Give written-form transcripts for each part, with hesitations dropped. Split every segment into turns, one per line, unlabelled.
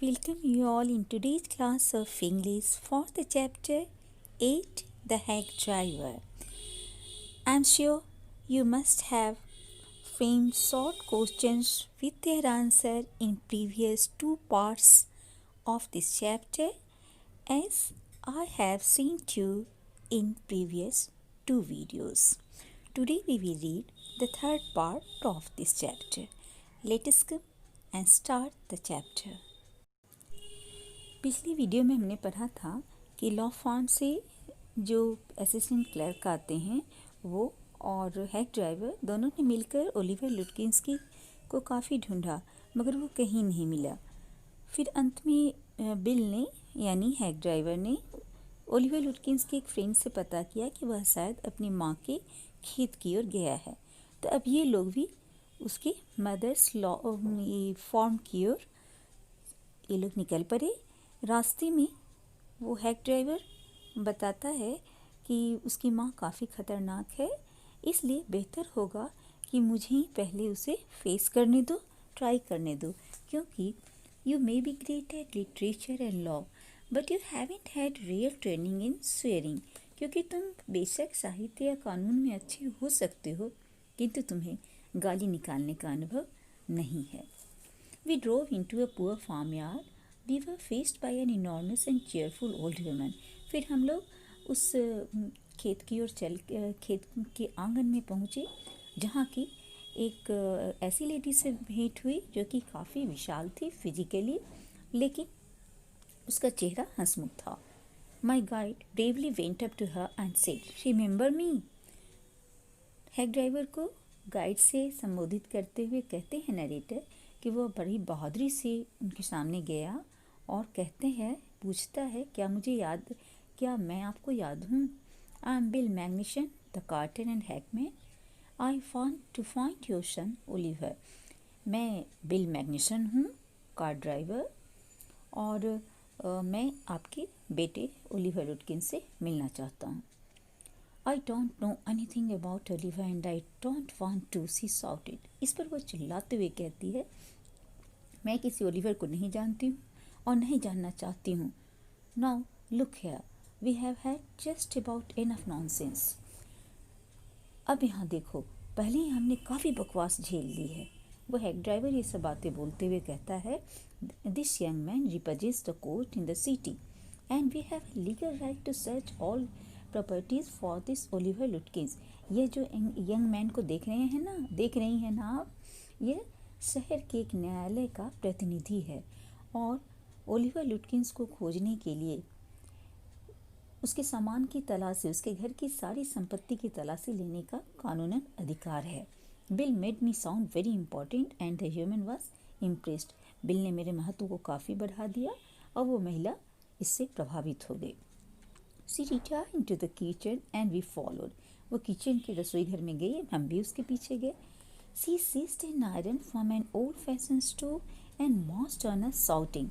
Welcome you all in today's class of English for the chapter 8 The Hack Driver. I'm sure you must have framed short questions with their answer in previous two parts of this chapter as I have seen you in previous two videos. Today we will read the third part of this chapter. Let us come and start the chapter. पिछली video में हमने पढ़ा था कि law firm से जो assistant clerk आते हैं वो और हैक ड्राइवर दोनों ने मिलकर ओलिवर लुटकिंस्की को काफ़ी ढूंढा मगर वो कहीं नहीं मिला। फिर अंत में बिल ने यानी हैक ड्राइवर ने ओलिवर लुटकिंस्की एक फ्रेंड से पता किया कि वह शायद अपनी माँ के खेत की ओर गया है। तो अब ये लोग भी उसके मदर्स लॉ फॉर्म की ओर ये लोग निकल पड़े। रास्ते में वो हैक ड्राइवर बताता है कि उसकी माँ काफ़ी ख़तरनाक है, इसलिए बेहतर होगा कि मुझे ही पहले उसे फेस करने दो, ट्राई करने दो, क्योंकि you may be great at literature and law but you haven't had real training in swearing. क्योंकि तुम बेशक साहित्य या कानून में अच्छे हो सकते हो किंतु तुम्हें गाली निकालने का अनुभव नहीं है। We drove into a poor farmyard. We were faced by an enormous and cheerful old woman. फिर हम लोग उस खेत की ओर खेत के आंगन में पहुँचे जहाँ की एक ऐसी लेडी से भेंट हुई जो कि काफ़ी विशाल थी फिजिकली, लेकिन उसका चेहरा हंसमुख था। My guide bravely went up to her and said, "Remember me?" Hack driver को गाइड से संबोधित करते हुए कहते हैं नरेटर कि वो बड़ी बहादुरी से उनके सामने गया और पूछता है क्या मैं आपको याद हूँ? I am Bill Magnusson the carter and hackman. I want to find your son Oliver. मैं बिल मैग्निशन हूँ, कार ड्राइवर, और मैं आपके बेटे ओलिवर लुटकिन से मिलना चाहता हूँ। I don't know anything about Oliver and I don't want to, she shouted. इस पर वो चिल्लाते हुए कहती है, मैं किसी ओलिवर को नहीं जानती हूँ और नहीं जानना चाहती हूँ। Now look here, we have had just about enough nonsense. अब यहाँ देखो, पहले ही हमने काफ़ी बकवास झेल ली है। वो हैक ड्राइवर ये सब बातें बोलते हुए कहता है, this young man represents the court in the city and we have legal right to search all properties for this Oliver Lutkins. ये जो यंग मैन को देख रही हैं ना आप, ये शहर के एक न्यायालय का प्रतिनिधि है और ओलिवर लुटकिंस को खोजने के लिए उसके सामान की तलाशी, उसके घर की सारी संपत्ति की तलाशी लेने का कानूनन अधिकार है। Bill made me sound very important and the human was impressed. Bill ने मेरे महत्व को काफ़ी बढ़ा दिया और वो महिला इससे प्रभावित हो गई। She retired into the kitchen and we followed. वो किचन के रसोई घर में गई, हम भी उसके पीछे गए। She seized an iron from an old fashion stove and most on a shouting.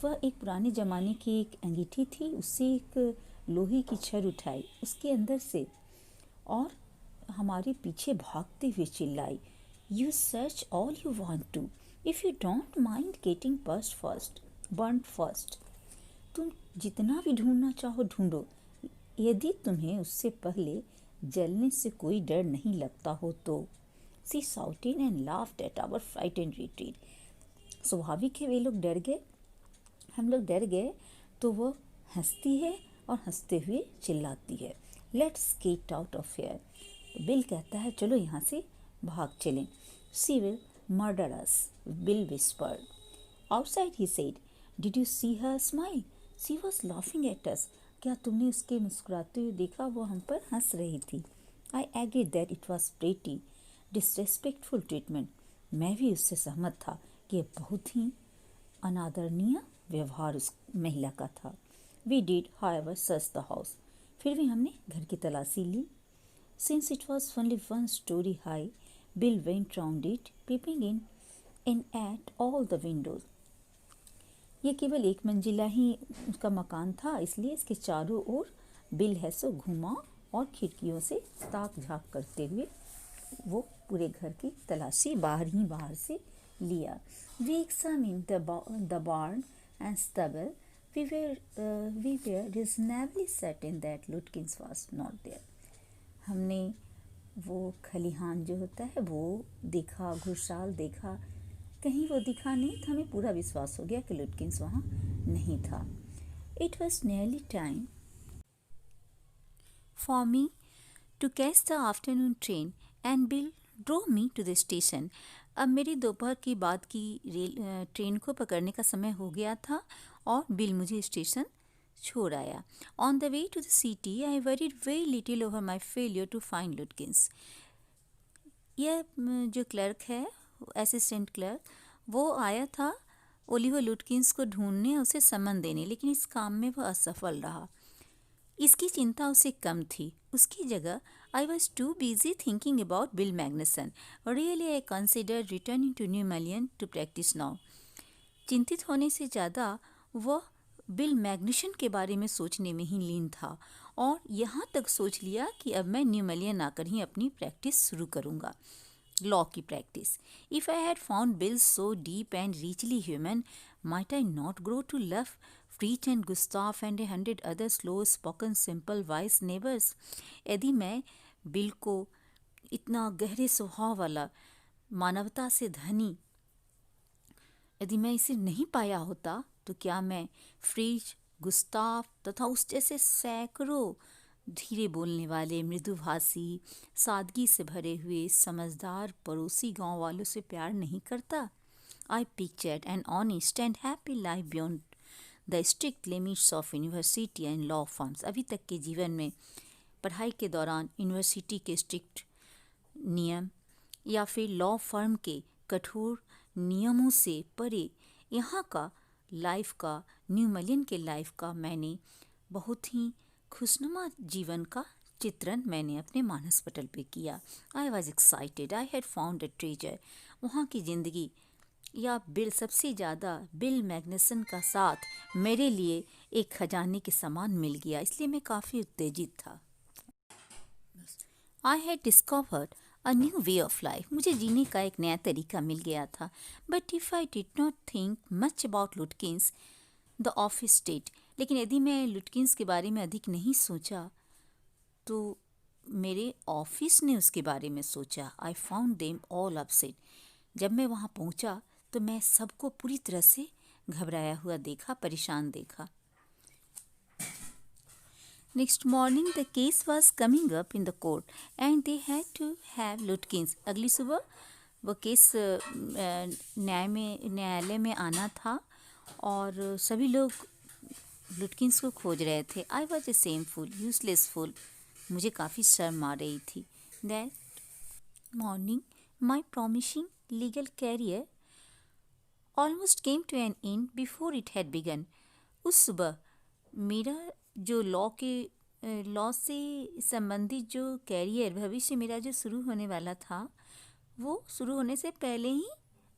वह एक पुराने ज़माने की एक अंगीठी थी, उससे एक लोहे की छड़ उठाई उसके अंदर से और हमारे पीछे भागते हुए चिल्लाई, you search all you want to if you don't mind getting burned first. तुम जितना भी ढूंढना चाहो ढूंढो, यदि तुम्हें उससे पहले जलने से कोई डर नहीं लगता हो तो। She shouted and laughed at our frightened retreat. स्वाभाविक है, वे लोग डर गए, हम लोग डर गए तो वो हंसती है और हंसते हुए चिल्लाती है, let's get out of here. Bill कहता है, चलो यहाँ से भाग चलें। She will murder us, Bill whispered. Outside he said, did you see her smile, she was laughing at us. क्या तुमने उसके मुस्कुराते हुए देखा, वो हम पर हंस रही थी। I agreed that it was pretty disrespectful treatment. मैं भी उससे सहमत था कि यह बहुत ही अनादरणीय व्यवहार उस महिला का था। We did however search the house. फिर भी हमने घर की तलाशी ली। Since it was only 1 story high, Bill went round it peeping in and at all the windows. ये केवल एक मंजिला ही उसका मकान था, इसलिए इसके चारों ओर बिल है सो घुमा और खिड़कियों से ताक झाँक करते हुए वो पूरे घर की तलाशी बाहर से लिया। We examined the barn and stable. We were reasonably certain that Lutkins was not there. हमने वो खलिहान जो होता है वो देखा, घुड़साल देखा, कहीं वो दिखा नहीं था। हमें पूरा विश्वास हो गया कि लुटकिंस वहाँ नहीं था। It was nearly time for me to catch the afternoon train and Bill drove me to the station. अब मेरी दोपहर की बाद की ट्रेन को पकड़ने का समय हो गया था और बिल मुझे स्टेशन छोड़ आया। On the way to the city I worried very little over my failure to find Lutkins. यह जो क्लर्क है, असिस्टेंट क्लर्क, वो आया था ओलिवर लुटकिंस को ढूंढने, उसे समन देने, लेकिन इस काम में वह असफल रहा। इसकी चिंता उसे कम थी। उसकी जगह I was too busy thinking about Bill Magnusson. Really I consider returning to New Malion to practice now. चिंतित होने से ज़्यादा वह बिल मैग्निशन के बारे में सोचने में ही लीन था और यहाँ तक सोच लिया कि अब मैं न्यू मलियन आकर ही अपनी प्रैक्टिस शुरू करूँगा, लॉ की practice. If I had found Bill so deep and richly human, might I not grow to love Freech and Gustaf and 100 other slow spoken simple wise neighbours. यदि मैं बिल को इतना गहरे स्वभाव वाला, मानवता से धनी, यदि मैं इसे नहीं पाया होता तो क्या मैं फ्रीज, गुस्ताफ तथा उस जैसे सैकड़ों धीरे बोलने वाले, मृदुभाषी, सादगी से भरे हुए समझदार पड़ोसी गांव वालों से प्यार नहीं करता? I pictured an honest and happy life beyond the strict limits of university and law firms. अभी तक के जीवन में पढ़ाई के दौरान यूनिवर्सिटी के स्ट्रिक्ट नियम या फिर लॉ फर्म के कठोर नियमों से परे यहाँ का लाइफ का, न्यू मलियन के लाइफ का मैंने बहुत ही खुशनुमा जीवन का चित्रण मैंने अपने मानस पटल पे किया। I was excited, I had found a treasure. वहाँ की ज़िंदगी या बिल, सबसे ज़्यादा बिल मैग्नसन का साथ मेरे लिए एक खजाने के समान मिल गया, इसलिए मैं काफ़ी उत्तेजित था। I had discovered a new way of life. मुझे जीने का एक नया तरीका मिल गया था। But if I did not think much about लुटकिंस the office state. लेकिन यदि मैं लुटकिंस के बारे में अधिक नहीं सोचा तो मेरे ऑफिस ने उसके बारे में सोचा। I found them all upset. जब मैं वहाँ पहुँचा तो मैं सबको पूरी तरह से घबराया हुआ देखा, परेशान देखा। Next morning the case was coming up in the court and they had to have Lutkins. अगली सुबह वो केस न्यायालय में आना था और सभी लोग लुटकिंस को खोज रहे थे। I was a shameful, uselessful. मुझे काफ़ी शर्म आ रही थी। That morning my promising legal career almost came to an end before it had begun. उस सुबह मेरा जो लॉ से संबंधित जो कैरियर, भविष्य मेरा जो शुरू होने वाला था, वो शुरू होने से पहले ही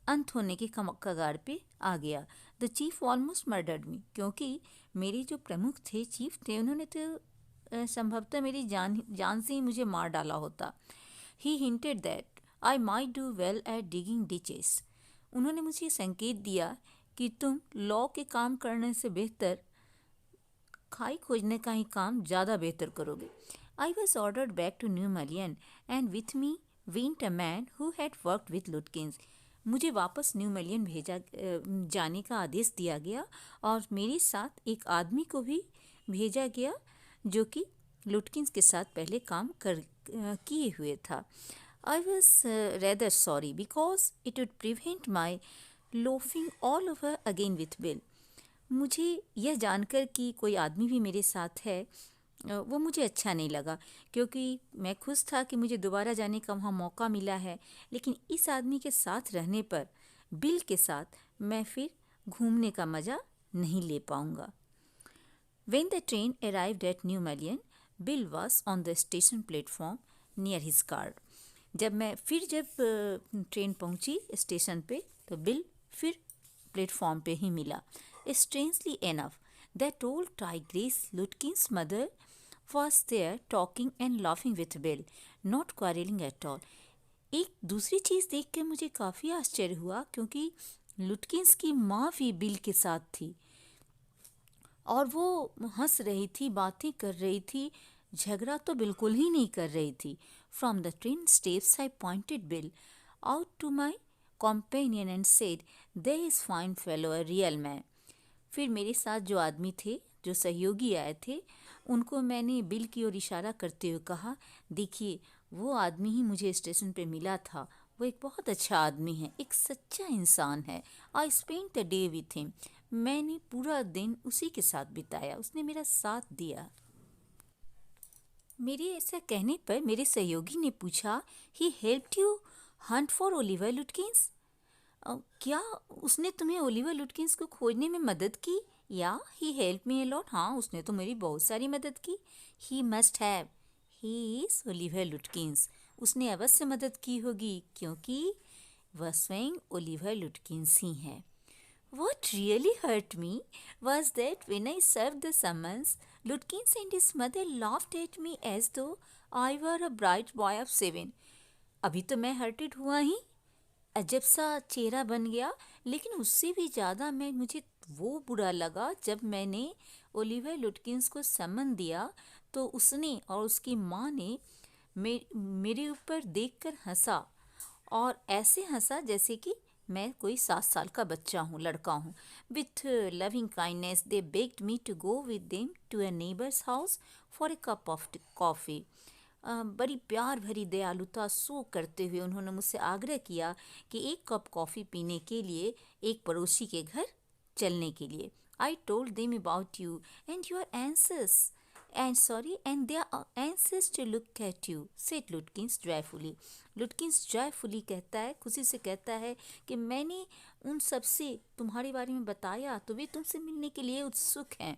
अंत होने के कगार पे आ गया। द चीफ ऑलमोस्ट मर्डर्ड मी। क्योंकि मेरे जो प्रमुख थे, चीफ थे, उन्होंने तो संभवतः मेरी जान से ही मुझे मार डाला होता। He hinted that I might do well at digging ditches. उन्होंने मुझे संकेत दिया कि तुम लॉ के काम करने से बेहतर खाई खोजने का ही काम ज़्यादा बेहतर करोगे। I was ordered back to New Malion and with me went a man who had worked with Lutkins. मुझे वापस न्यू मलियन जाने का आदेश दिया गया और मेरे साथ एक आदमी को भी भेजा गया जो कि लुटकिंस के साथ पहले काम किए हुए था। I was rather sorry because it would prevent my loafing all over again with bill. मुझे यह जानकर कि कोई आदमी भी मेरे साथ है वो मुझे अच्छा नहीं लगा, क्योंकि मैं खुश था कि मुझे दोबारा जाने का वहाँ मौका मिला है, लेकिन इस आदमी के साथ रहने पर, बिल के साथ, मैं फिर घूमने का मज़ा नहीं ले पाऊँगा। When the train arrived at New Malian, Bill was on the station platform near his car. जब ट्रेन पहुंची स्टेशन पे तो बिल फिर प्लेटफॉर्म पे ही मिला। Strangely enough, that old tigress Lutkin's mother was there talking and laughing with Bill, not quarreling at all. एक दूसरी चीज़ देख के मुझे काफ़ी आश्चर्य हुआ, क्योंकि लुटकिंस की माँ भी बिल के साथ थी और वो हंस रही थी, बातें कर रही थी, झगड़ा तो बिल्कुल ही नहीं कर रही थी। From the train steps I pointed Bill out to my companion and said, "There is fine fellow, a real man." फिर मेरे साथ जो आदमी थे, जो सहयोगी आए थे, उनको मैंने बिल की ओर इशारा करते हुए कहा, देखिए वो आदमी ही मुझे स्टेशन पे मिला था, वो एक बहुत अच्छा आदमी है, एक सच्चा इंसान है। I spend the day with him. मैंने पूरा दिन उसी के साथ बिताया, उसने मेरा साथ दिया। मेरे ऐसा कहने पर मेरे सहयोगी ने पूछा, he helped you Hunt for Oliver लुटकिंस? क्या उसने तुम्हें ओलिवर लुटकिंस को खोजने में मदद की? या ही हेल्प मी अलॉट? हाँ, उसने तो मेरी बहुत सारी मदद की। He must have, he is Oliver लुटकिंस। उसने अवश्य मदद की होगी, क्योंकि वह स्वयं ओलिवर लुटकिंस ही है। What really hurt me was that when I served the summons, Lutkins and his mother laughed at me as though I were a bright boy of 7. अभी तो मैं हर्टेड हुआ ही, अजब सा चेहरा बन गया, लेकिन उससे भी ज़्यादा मुझे वो बुरा लगा जब मैंने ओलिवर लुटकिंस को समन दिया तो उसने और उसकी माँ ने मेरे ऊपर देखकर हंसा, और ऐसे हंसा जैसे कि मैं कोई 7 साल का बच्चा हूँ, लड़का हूँ। With loving kindness they begged me to go with them to a neighbour's house for a cup of coffee. बड़ी प्यार भरी दयालुता शो करते हुए उन्होंने मुझसे आग्रह किया कि एक कप कॉफ़ी पीने के लिए एक पड़ोसी के घर चलने के लिए। I told them about you and your answers and they are anxious to look at you, said Lutkins joyfully. Lutkins joyfully कहता है, खुशी से कहता है कि मैंने उन सब से तुम्हारे बारे में बताया तो वे तुमसे मिलने के लिए उत्सुक हैं।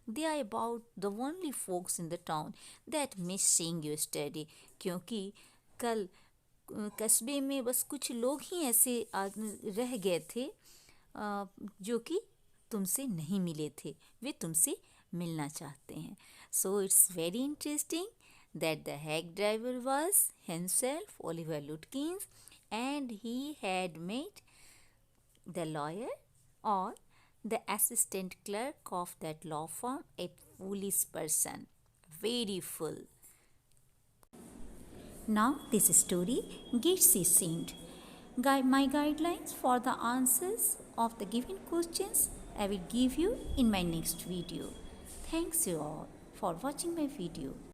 They are about the only folks in the town that miss seeing you steady. क्योंकि कल कस्बे में बस कुछ लोग ही ऐसे रह गए थे जो कि तुमसे नहीं मिले थे, वे तुमसे मिलना चाहते हैं। So it's very interesting that the hack driver was himself Oliver Lutkins, and he had met the lawyer or the assistant clerk of that law firm a foolish person, very full. Now this story gets succinct. My guidelines for the answers of the given questions I will give you in my next video. Thanks you all for watching my video.